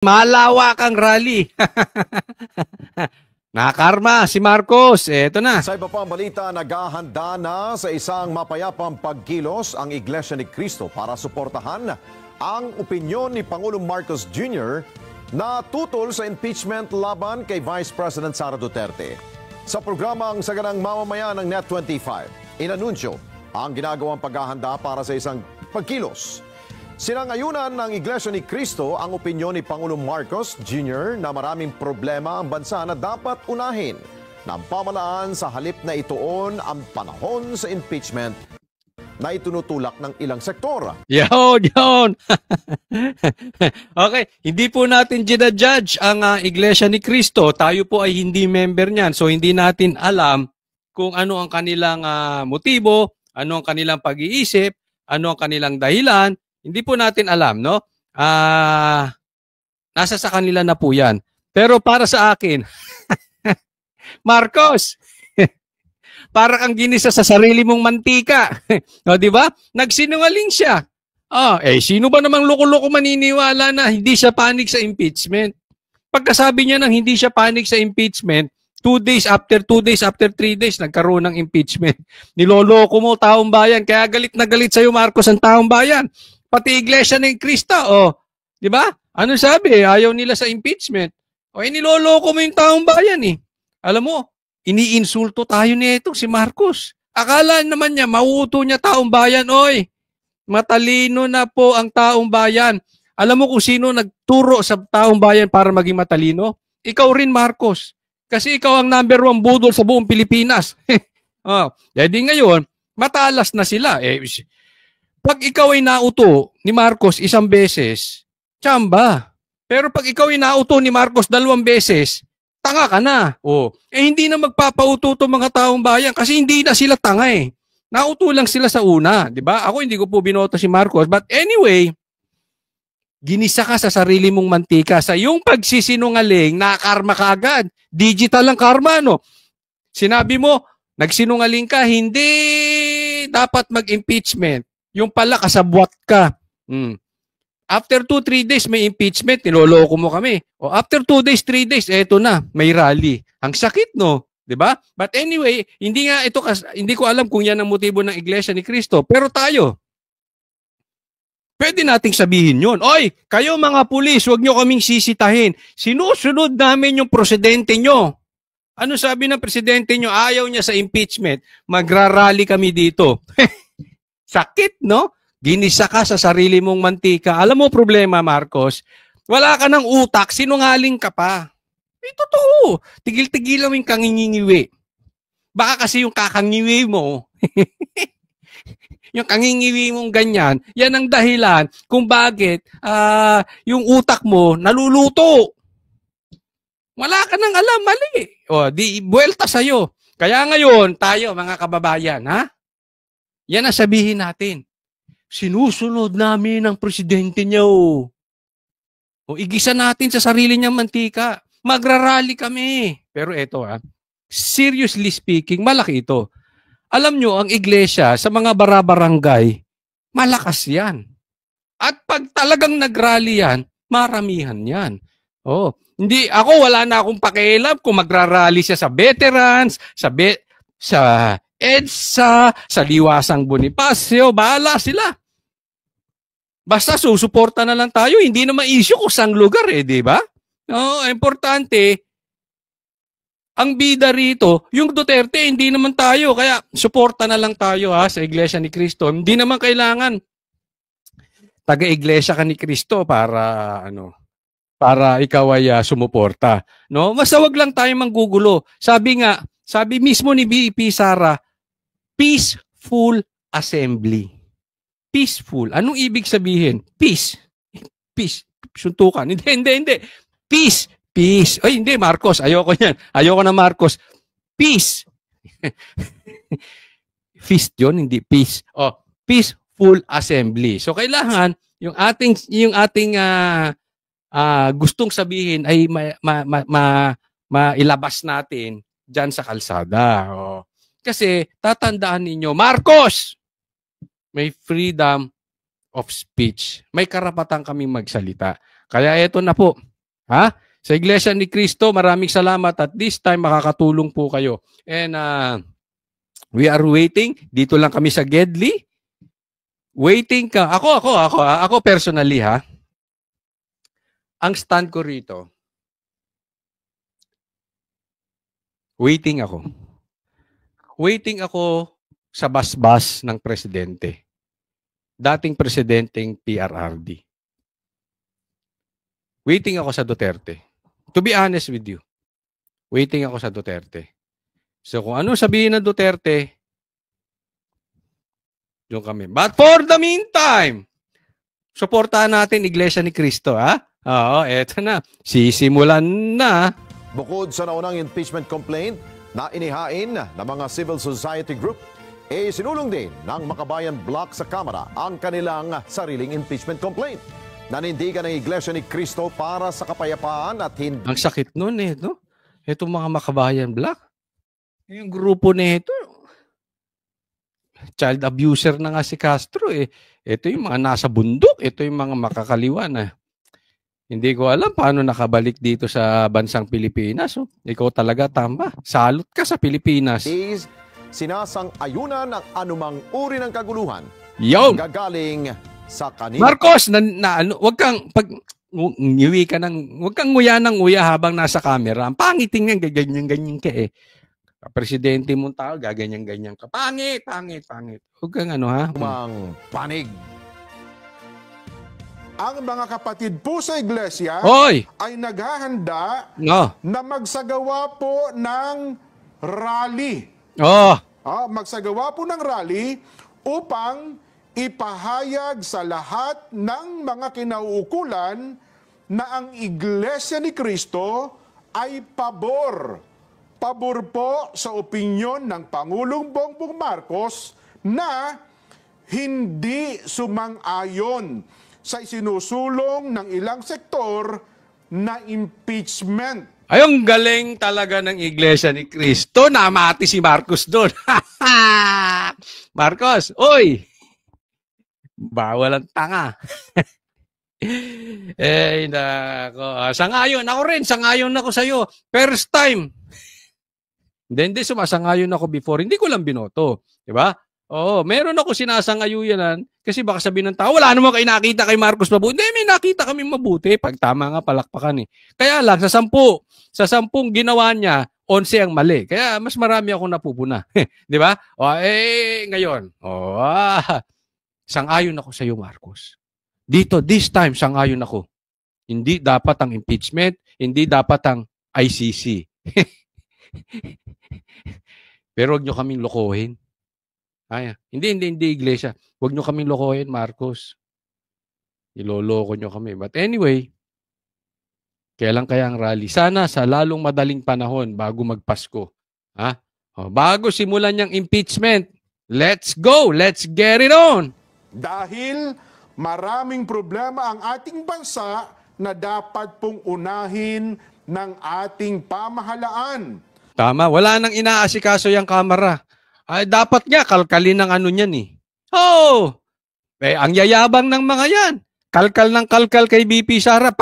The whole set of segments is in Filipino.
malawakang rally. Nakarma si Marcos. Eto na. Sa iba pang balita, naghahanda na sa isang mapayapang pagkilos ang Iglesia ni Cristo para suportahan ang opinyon ni Pangulong Marcos Jr. na tutol sa impeachment laban kay Vice President Sara Duterte. Sa programang Saganang Mamamayan ng Net25, inanunsyo ang ginagawang paghahanda para sa isang pagkilos. Sinangayunan ng Iglesia ni Cristo ang opinyon ni Pangulong Marcos Jr. na maraming problema ang bansa na dapat unahin ng pamahalaan sa halip na ituon ang panahon sa impeachment na itinutulak ng ilang sektor. Yun. Okay, hindi po natin ginajudge ang Iglesia ni Cristo. Tayo po ay hindi member niyan. So hindi natin alam kung ano ang kanilang motibo, ano ang kanilang pag-iisip, ano ang kanilang dahilan. Hindi po natin alam, no? Nasa sa kanila na po yan. Pero para sa akin, Marcos, para kang ginisa sa sarili mong mantika. O, di ba? Nagsinungaling siya. Sino ba namang loko-loko maniniwala na hindi siya panic sa impeachment? Pagkasabi niya nang hindi siya panic sa impeachment, 2 days, after 3 days, nagkaroon ng impeachment. Niloloko mo taong bayan. Kaya galit na galit sa'yo, Marcos, ang taong bayan. Pati Iglesia ng Cristo, di ba? Ano sabi? Ayaw nila sa impeachment. Niloloko mo yung taong bayan eh. Alam mo, iniinsulto tayo nito si Marcos. Akala naman niya, mauuto niya taong bayan. Matalino na po ang taong bayan. Alam mo kung sino nagturo sa taong bayan para maging matalino? Ikaw rin, Marcos. Kasi ikaw ang number 1 budol sa buong Pilipinas. Jadi ngayon, matalas na sila. Pag ikaw ay nauto ni Marcos 1 beses, tsamba. Pero pag ikaw ay nauto ni Marcos 2 beses, tanga ka na. Hindi na magpapauto itong mga taong bayan kasi hindi na sila tanga eh. Nauto lang sila sa una, di ba? Ako hindi ko po binoto si Marcos. But anyway, ginisa ka sa sarili mong mantika. Sa iyong pagsisinungaling, nakarma ka agad. Digital ang karma, no? Sinabi mo, nagsinungaling ka, hindi dapat mag-impeachment. Yung pala, kasabwat ka. After 2-3 days, may impeachment, niloloko mo kami. After 2 days, 3 days, eto na, may rally. Ang sakit, no? Diba? But anyway, hindi ko alam kung yan ang motibo ng Iglesia ni Cristo. Pero tayo, pwede nating sabihin yun. Kayo mga pulis, huwag nyo kaming sisitahin. Sinusunod namin yung presidente nyo. Ano sabi ng presidente nyo? Ayaw niya sa impeachment. Magrarally kami dito. Sakit, no? Ginisa ka sa sarili mong mantika. Alam mo problema, Marcos? Wala ka ng utak, sinungaling ka pa. Totoo. Tigil-tigil lang yung kangingiwi. Baka kasi yung kakangiwi mo, yung kangingiwi mong ganyan, yan ang dahilan kung bakit yung utak mo naluluto. Wala ka nang alam, mali. Di buwelta sa'yo. Kaya ngayon, tayo mga kababayan, yan ang sabihin natin. Sinusunod namin ang presidente niyo. Igisa natin sa sarili niyang mantika. Magrarally kami. Pero eto seriously speaking, malaki ito. Alam nyo, ang iglesia sa mga barabarangay, malakas yan. At pag talagang nagrally yan, maramihan yan. Ako wala na akong pakialam kung magrarally siya sa veterans, sa EDSA, sa Liwasang Bonifacio, bahala sila. Basta susuporta na lang tayo, hindi naman issue kung saang lugar di ba? Importante, ang bida rito, yung Duterte, hindi naman tayo. Kaya, suporta na lang tayo sa Iglesia ni Cristo. Hindi naman kailangan taga-Iglesia ka ni Cristo para ikaw ay sumuporta. No? Basta wag lang tayo manggugulo. Sabi mismo ni VP Sara, peaceful assembly. Peaceful. Anong ibig sabihin? Peace. Suntukan. Hindi. Peace. Hindi, Marcos. Ayoko yan. Ayoko na, Marcos. Peace. Feast yun, hindi peace. Peaceful assembly. So, kailangan yung ating gustong sabihin ay mailabas natin dyan sa kalsada. Kasi, tatandaan ninyo, Marcos! May freedom of speech. May karapatan kaming magsalita. Kaya ito na po, Ha? Sa Iglesia ni Cristo, maraming salamat at this time makakatulong po kayo. And we are waiting. Dito lang kami sa Gedli. Waiting ka. Ako personally ha. Ang stand ko rito, waiting ako. Waiting ako sa basbas ng presidente. Dating presidenteng PRRD. Waiting ako sa Duterte. To be honest with you, waiting ako sa Duterte. So kung ano sabihin ng Duterte, doon kami. But for the meantime, suportahan natin Iglesia ni Cristo, ha? Oo, eto na. Sisimulan na. Bukod sa naunang impeachment complaint na inihain ng mga civil society group, sinulong din ng Makabayan Bloc sa Kamara ang kanilang sariling impeachment complaint. Nanindigan ng Iglesia ni Cristo para sa kapayapaan at hindi... Ang sakit nun no? Itong mga Makabayan Bloc. Yung grupo nito, child abuser na nga si Castro Ito yung mga nasa bundok, ito yung mga makakaliwa na. Hindi ko alam paano nakabalik dito sa bansang Pilipinas. Ikaw talaga tama. Salot ka sa Pilipinas. Sinasang-ayunan ng anumang uri ng kaguluhan. Yon! Gagaling sa kanila. Marcos, wag kang wag kang nguya ng nguya habang nasa camera. Ang pangit tingnan, ganyan ka Presidente mong tao, gaganyan-ganyan ka. Pangit. Huwag kang ha? Mang panig. Ang mga kapatid po sa iglesia ay naghahanda na magsagawa po ng rally. Magsagawa po ng rally upang ipahayag sa lahat ng mga kinauukulan na ang Iglesia ni Cristo ay pabor po sa opinyon ng Pangulong Bongbong Marcos na hindi sumang-ayon sa isinusulong ng ilang sektor na impeachment. Ayong galing talaga ng Iglesia ni Cristo. Namati si Marcos doon. Marcos, oy! Bawal ang tanga. Nako. Sangayon ako rin. Sangayon ako sa'yo. First time. Hindi sumasangayon ako before. Hindi ko lang binoto. Diba? Oo, meron ako sinasangayuyanan kasi baka sabihin ng tao, wala naman kayo nakita kay Marcos mabuti. Hindi, may nakita kami mabuti. Pag tama nga, palakpakan Kaya lang, sa 10 ginawa niya, 11 ang mali. Kaya mas marami akong napupuna. Di ba? Ngayon. Sang-ayon ako sa iyo, Marcos. Dito, this time, sang-ayon ako. Hindi dapat ang impeachment, hindi dapat ang ICC. Pero huwag nyo kaming lokohin. Hindi, Iglesia. Huwag nyo kaming lokohin, Marcos. Iloloko nyo kami. But anyway, kailan kaya ang rally? Sana sa lalong madaling panahon bago magpasko. Bago simulan niyang impeachment. Let's go! Let's get it on! Dahil maraming problema ang ating bansa na dapat pong unahin ng ating pamahalaan. Tama, wala nang inaasikaso yung kamera. Dapat nga, kalkalin ng ano niyan ang yayabang ng mga yan. Kalkal ng kalkal kay BP Sara,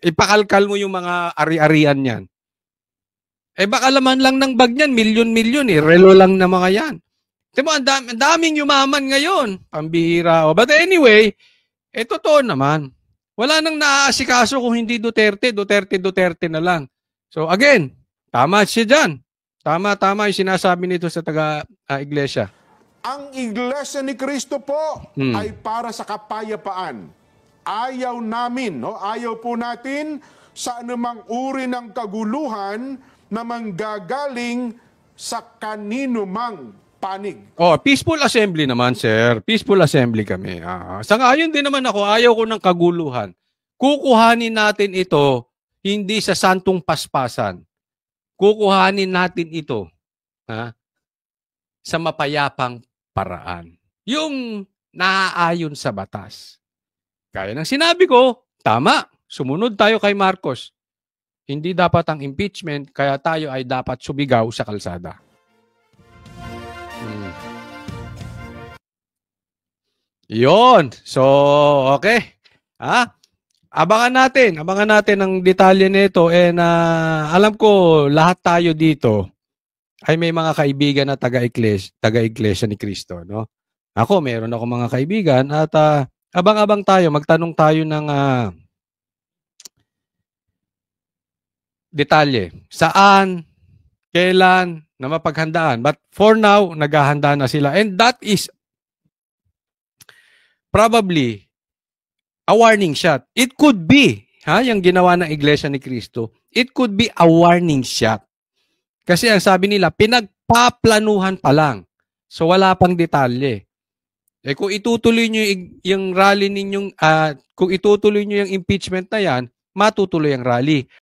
ipakalkal mo yung mga ari-arian yan. Baka laman lang ng bag niyan, milyon-milyon relo lang na mga yan. Diba, ang daming yumaman ngayon. Pambihira. But anyway, totoo naman. Wala nang naaasikaso kung hindi Duterte na lang. So again, tama siya dyan. Tama yung sinasabi nito sa taga-iglesia. Ang Iglesia ni Cristo po ay para sa kapayapaan. Ayaw po natin sa anumang uri ng kaguluhan na manggagaling sa kanino mang panig. Peaceful assembly naman, sir. Peaceful assembly kami. Sangayon din naman ako, ayaw ko ng kaguluhan. Kukuhanin natin ito hindi sa santong paspasan. Kukuhanin natin ito sa mapayapang paraan. Yung naaayon sa batas. Kaya ng sinabi ko, tama, sumunod tayo kay Marcos. Hindi dapat ang impeachment, kaya tayo ay dapat sumigaw sa kalsada. Yon. So, okay. Abangan natin ang detalye nito and alam ko lahat tayo dito ay may mga kaibigan na taga-iglesia ni Cristo, no? Ako, meron ako mga kaibigan at abang-abang tayo, magtanong tayo ng detalye. Saan, kailan, na mapaghandaan. But for now, naghahanda na sila. And that is probably a warning shot. It could be, yung ginawa ng Iglesia ni Cristo, it could be a warning shot. Kasi ang sabi nila, pinagpaplanuhan pa lang. So wala pang detalye. Kung itutuloy nyo yung rally ninyong, kung itutuloy nyo yung impeachment na yan, matutuloy ang rally.